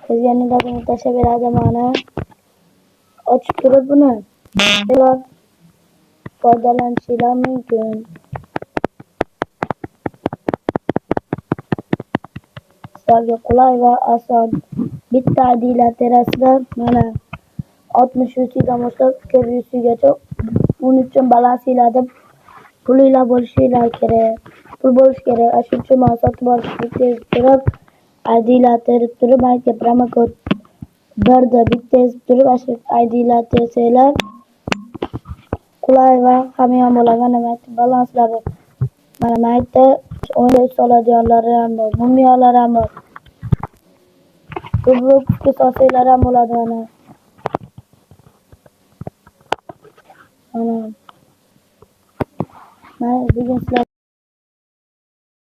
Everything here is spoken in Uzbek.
Kezganinglarni tashlaveradi mana. Ochib turib buni foydalanishingiz mumkin. Sizlarga qulay va oson. Bitta adapterasida mana 60 yuzdan boshlab 200 yuzgacha uning uchun balansinglar deb pulinglar bo'lishinglar kerak. Pul bo'lish kerak. Shuning uchun men sotib olishni turib ID'lar terib turib aytga promokod birda bitta ezib turib shu ID'lar tersanglar qulay va hamma bo'ladi. Mana balanslar mana mayda o'ynay soladiganlari ham bor, mumiyolar ham bor. Kubokka solsanglar ham bo'ladi mana. Mana bugun sizlar